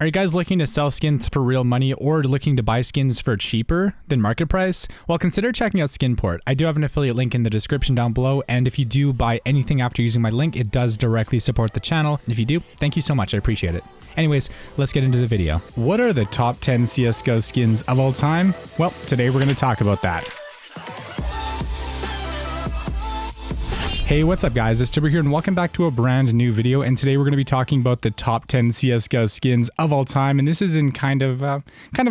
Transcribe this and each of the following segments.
Are you guys looking to sell skins for real money or looking to buy skins for cheaper than market price? Well, consider checking out Skinport. I do have an affiliate link in the description down below, and if you do buy anything after using my link, it does directly support the channel. If you do, thank you so much. I appreciate it. Anyways, let's get into the video. What are the top 10 CSGO skins of all time? Well, today we're going to talk about that. Hey, what's up guys, it's Tibber here and welcome back to a brand new video, and today we're going to be talking about the top 10 CSGO skins of all time, and this is in kind of a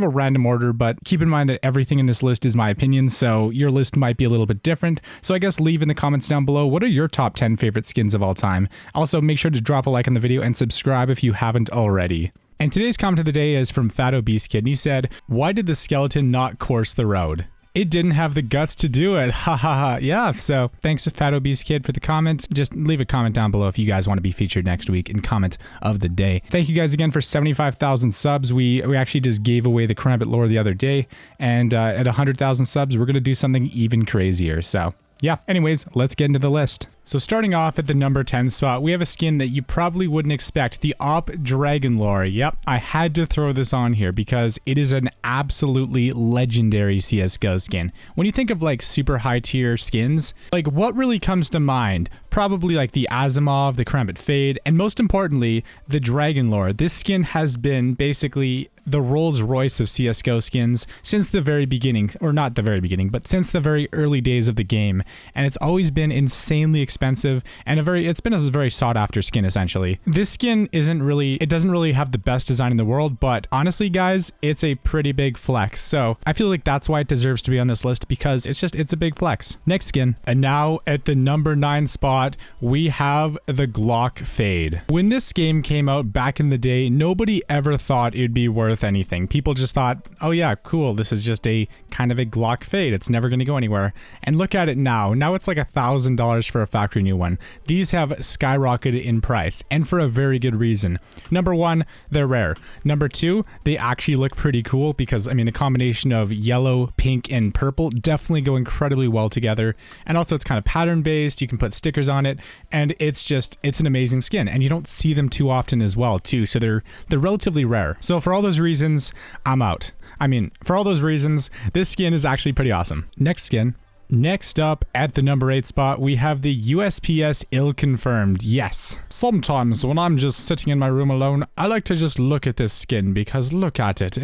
random order, but keep in mind that everything in this list is my opinion, so your list might be a little bit different. So I guess leave in the comments down below, what are your top 10 favorite skins of all time? Also, make sure to drop a like on the video and subscribe if you haven't already. And today's comment of the day is from Fat Obese Kid, and he said, "Why did the skeleton not course the road? It didn't have the guts to do it." Ha ha ha. Yeah, so thanks to Fat Obese Kid for the comment. Just leave a comment down below if you guys want to be featured next week in comment of the day. Thank you guys again for 75,000 subs. We actually just gave away the Karambit lore the other day, and at 100,000 subs, we're going to do something even crazier. So yeah, anyways, let's get into the list. So starting off at the number 10 spot, we have a skin that you probably wouldn't expect, the AWP Dragon Lore. Yep, I had to throw this on here because it is an absolutely legendary CSGO skin. When you think of like super high tier skins, like what really comes to mind? Probably like the Asimov, the Karambit Fade, and most importantly, the Dragon Lore. This skin has been basically the Rolls Royce of CSGO skins since the very beginning, or not the very beginning, but since the very early days of the game. And it's always been insanely expensive and it's been a very sought after skin essentially. This skin it doesn't really have the best design in the world, but honestly guys, it's a pretty big flex. So I feel like that's why it deserves to be on this list, because it's a big flex. Next skin. And now at the number 9 spot, we have the Glock Fade. When this game came out back in the day, nobody ever thought it'd be worth anything. People just thought, oh yeah, cool, this is just a kind of a Glock Fade, it's never going to go anywhere. And look at it now it's like $1,000 for a factory new one. These have skyrocketed in price, and for a very good reason. Number one, they're rare. Number two, they actually look pretty cool because I mean the combination of yellow, pink, and purple definitely go incredibly well together. And also it's kind of pattern based, you can put stickers on it, and it's an amazing skin, and you don't see them too often as well too, so they're relatively rare. So for all those reasons, I'm out. I mean, for all those reasons, this skin is actually pretty awesome. Next skin. Next up at the number 8 spot, we have the USPS Ill Confirmed. Yes. Sometimes when I'm just sitting in my room alone, I like to just look at this skin because look at it.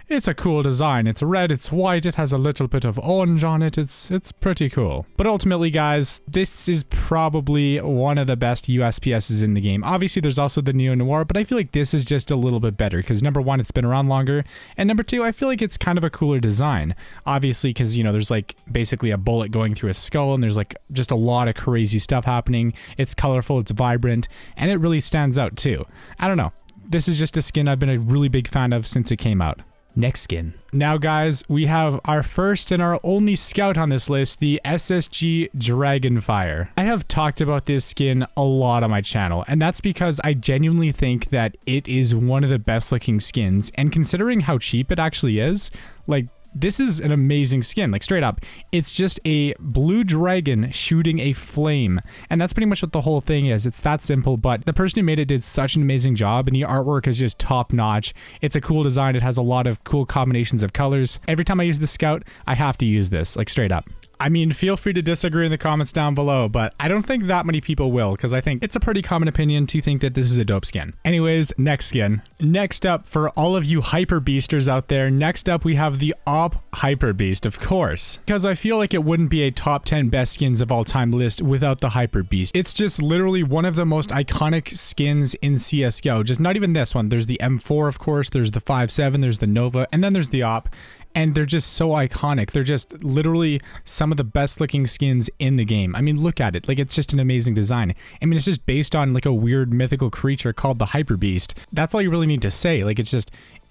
It's a cool design. It's red, it's white, it has a little bit of orange on it. It's pretty cool. But ultimately, guys, this is probably one of the best USPSs in the game. Obviously, there's also the Neo Noir, but I feel like this is just a little bit better because number one, it's been around longer, and number two, I feel like it's kind of a cooler design. Obviously, because, you know, there's like basically a bullet going through a skull, and there's like just a lot of crazy stuff happening. It's colorful, it's vibrant, and it really stands out too. I don't know. This is just a skin I've been a really big fan of since it came out. Next skin. Now guys, we have our first and our only scout on this list, the SSG Dragonfire. I have talked about this skin a lot on my channel, and that's because I genuinely think that it is one of the best looking skins, and considering how cheap it actually is, like, this is an amazing skin, like straight up. It's just a blue dragon shooting a flame, and that's pretty much what the whole thing is. It's that simple, but the person who made it did such an amazing job, and the artwork is just top notch. It's a cool design. It has a lot of cool combinations of colors. Every time I use the scout, I have to use this, like straight up. I mean, feel free to disagree in the comments down below, but I don't think that many people will, because I think it's a pretty common opinion to think that this is a dope skin. Anyways, next skin. Next up, for all of you Hyper Beasters out there, next up we have the AWP Hyper Beast, of course. Because I feel like it wouldn't be a top 10 best skins of all time list without the Hyper Beast. It's just literally one of the most iconic skins in CSGO. Just not even this one. There's the M4, of course, there's the 5.7, there's the Nova, and then there's the AWP. And they're just so iconic. They're just literally some of the best looking skins in the game. I mean, look at it. Like, it's just an amazing design. I mean, it's just based on like a weird mythical creature called the Hyper Beast. That's all you really need to say. Like,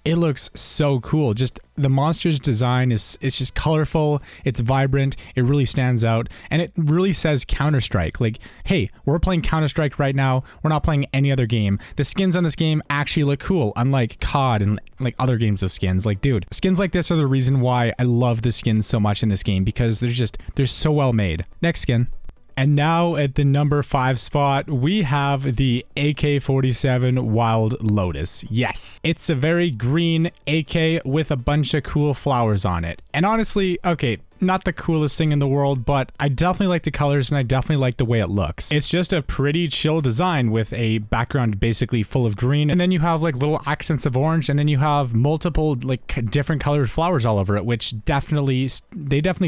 it looks so cool. Just the monster's design it's just colorful, it's vibrant, it really stands out, and it really says Counter-Strike. Like, hey, we're playing Counter-Strike right now, we're not playing any other game. The skins on this game actually look cool, unlike COD and like other games with skins. Like, dude, skins like this are the reason why I love the skins so much in this game, because they're so well made. Next skin. And now at the number 5 spot, we have the AK-47 Wild Lotus. Yes, it's a very green AK with a bunch of cool flowers on it. And honestly, okay, not the coolest thing in the world, but I definitely like the colors and I definitely like the way it looks. It's just a pretty chill design with a background basically full of green, and then you have like little accents of orange, and then you have multiple like different colored flowers all over it, which definitely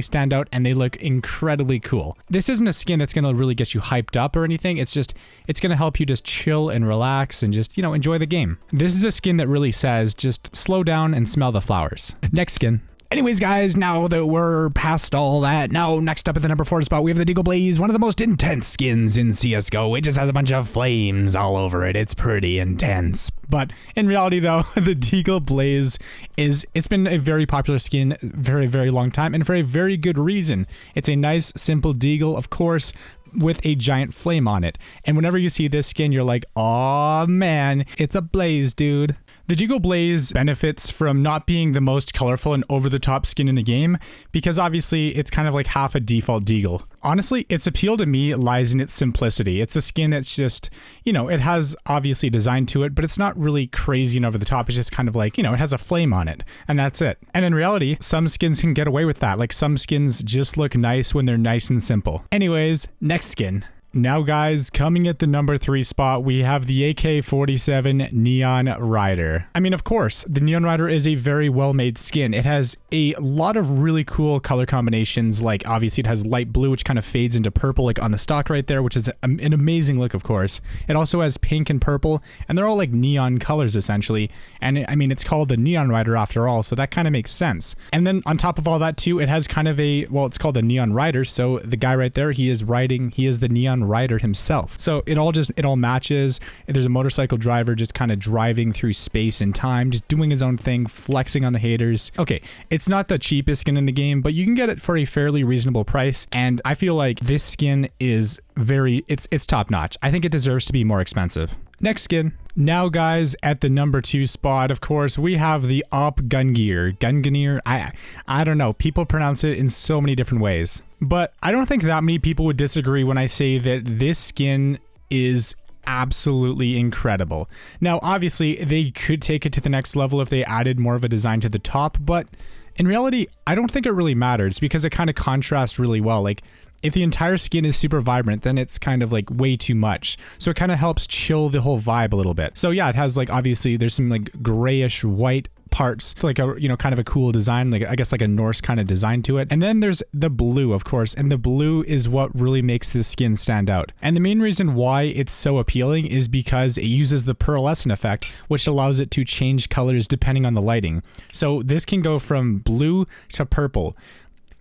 stand out and they look incredibly cool. This isn't a skin that's going to really get you hyped up or anything. It's going to help you just chill and relax and just, you know, enjoy the game. This is a skin that really says just slow down and smell the flowers. Next skin. Anyways, guys, now that we're past all that, now next up at the number 4 spot, we have the Deagle Blaze, one of the most intense skins in CSGO. It just has a bunch of flames all over it. It's pretty intense. But in reality, though, the Deagle Blaze it's been a very popular skin very, very long time, and for a very good reason. It's a nice, simple Deagle, of course, with a giant flame on it. And whenever you see this skin, you're like, aw, man, it's a blaze, dude. The Deagle Blaze benefits from not being the most colorful and over-the-top skin in the game, because obviously it's kind of like half a default Deagle. Honestly, its appeal to me lies in its simplicity. It's a skin that's just, you know, it has obviously design to it, but it's not really crazy and over the top. It's just kind of like, you know, it has a flame on it, and that's it. And in reality, some skins can get away with that. Like, some skins just look nice when they're nice and simple. Anyways, next skin. Now, guys, coming at the number 3 spot, we have the AK-47 Neon Rider. I mean, of course, the Neon Rider is a very well-made skin. It has a lot of really cool color combinations, like obviously it has light blue, which kind of fades into purple, like on the stock right there, which is an amazing look, of course. It also has pink and purple, and they're all like neon colors, essentially. And I mean, it's called the Neon Rider after all, so that kind of makes sense. And then on top of all that, too, it has kind of it's called the Neon Rider, so the guy right there, he is the Neon Rider himself. So it all matches. There's a motorcycle driver just kind of driving through space and time, just doing his own thing, flexing on the haters. Okay, it's not the cheapest skin in the game, but you can get it for a fairly reasonable price, and I feel like this skin is it's top notch. I think it deserves to be more expensive. Next skin. Now, guys, at the number 2 spot, of course, we have the Op Gungnir. Gungnir, I don't know. People pronounce it in so many different ways. But I don't think that many people would disagree when I say that this skin is absolutely incredible. Now, obviously, they could take it to the next level if they added more of a design to the top, but in reality, I don't think it really matters because it kind of contrasts really well. Like, if the entire skin is super vibrant, then it's kind of like way too much. So it kind of helps chill the whole vibe a little bit. So yeah, it has like, obviously there's some like grayish white parts, like a, you know, kind of a cool design, like I guess like a Norse kind of design to it. And then there's the blue, of course, and the blue is what really makes this skin stand out. And the main reason why it's so appealing is because it uses the pearlescent effect, which allows it to change colors depending on the lighting. So this can go from blue to purple,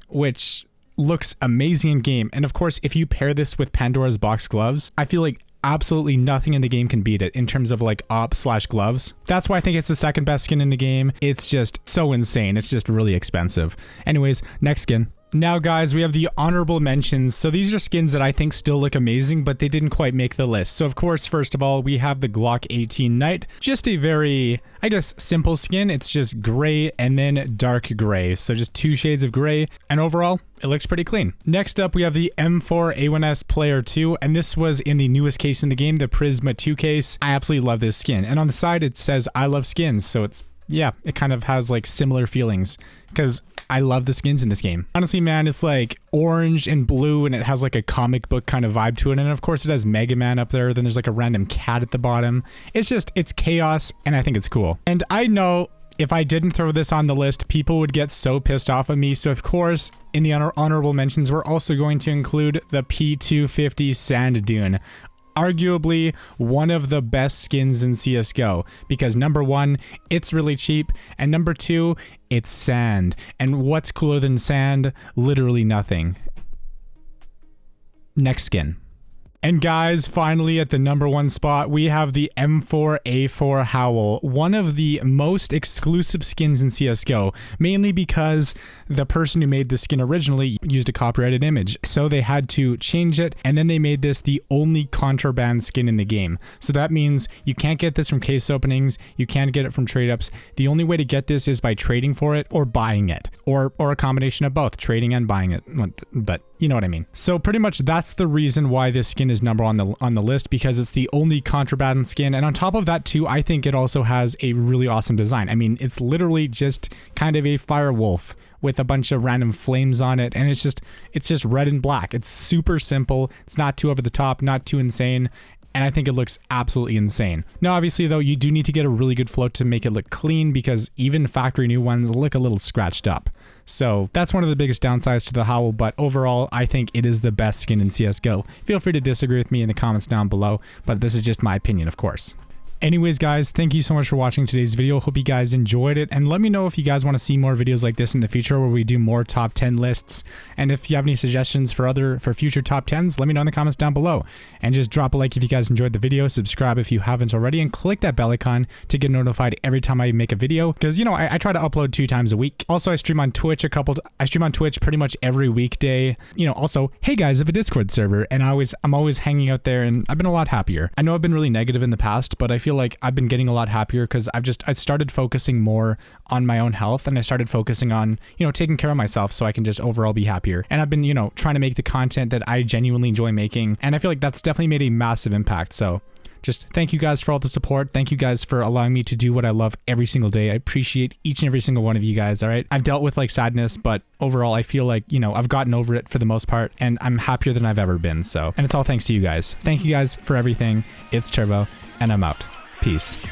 which looks amazing in game. And of course, if you pair this with Pandora's Box gloves, I feel like absolutely nothing in the game can beat it in terms of like op/gloves. That's why I think it's the second best skin in the game. It's just so insane. It's just really expensive. Anyways, next skin. Now, guys, we have the honorable mentions. So these are skins that I think still look amazing, but they didn't quite make the list. So of course, first of all, we have the Glock 18 Knight. Just a very, I guess, simple skin. It's just gray and then dark gray. So just 2 shades of gray. And overall, it looks pretty clean. Next up, we have the M4A1S Player 2, and this was in the newest case in the game, the Prisma 2 case. I absolutely love this skin. And on the side, it says, I love skins. So it's, yeah, it kind of has like similar feelings because I love the skins in this game. Honestly, man, it's like orange and blue and it has like a comic book kind of vibe to it. And of course it has Mega Man up there. Then there's like a random cat at the bottom. It's chaos and I think it's cool. And I know if I didn't throw this on the list, people would get so pissed off at me. So of course, in the honorable mentions, we're also going to include the P250 Sand Dune. Arguably one of the best skins in CSGO because number 1, it's really cheap, and number 2, it's sand. And what's cooler than sand? Literally nothing. Next skin. And guys, finally at the #1 spot, we have the M4A4 Howl, one of the most exclusive skins in CSGO, mainly because the person who made the skin originally used a copyrighted image. So they had to change it, and then they made this the only contraband skin in the game. So that means you can't get this from case openings, you can't get it from trade ups. The only way to get this is by trading for it or buying it, or a combination of both, trading and buying it. But you know what I mean. So pretty much that's the reason why this skin is #1 on the list, because it's the only contraband skin. And on top of that too, I think it also has a really awesome design. I mean, it's literally just kind of a fire wolf with a bunch of random flames on it, and it's just red and black. It's super simple. It's not too over the top, not too insane. And I think it looks absolutely insane. Now, obviously, though, you do need to get a really good float to make it look clean, because even factory new ones look a little scratched up. So that's one of the biggest downsides to the Howl, but overall, I think it is the best skin in CSGO. Feel free to disagree with me in the comments down below, but this is just my opinion, of course. Anyways, guys, thank you so much for watching today's video. Hope you guys enjoyed it, and let me know if you guys want to see more videos like this in the future where we do more top 10 lists. And if you have any suggestions for future top 10s, let me know in the comments down below. And just drop a like if you guys enjoyed the video, subscribe if you haven't already, and click that bell icon to get notified every time I make a video, because you know I try to upload 2 times a week. Also, I stream on Twitch I stream on Twitch pretty much every weekday. You know, also, hey guys, I have a Discord server, and I'm always hanging out there, and I've been a lot happier. I know I've been really negative in the past, but I feel like I've been getting a lot happier because I started focusing more on my own health, and I started focusing on, you know, taking care of myself so I can just overall be happier. And I've been, you know, trying to make the content that I genuinely enjoy making, and I feel like that's definitely made a massive impact. So just thank you guys for all the support. Thank you guys for allowing me to do what I love every single day. I appreciate each and every single one of you guys, all right? I've dealt with like sadness, but overall I feel like, you know, I've gotten over it for the most part, and I'm happier than I've ever been. So, and it's all thanks to you guys. Thank you guys for everything. It's Turbo, and I'm out. Peace.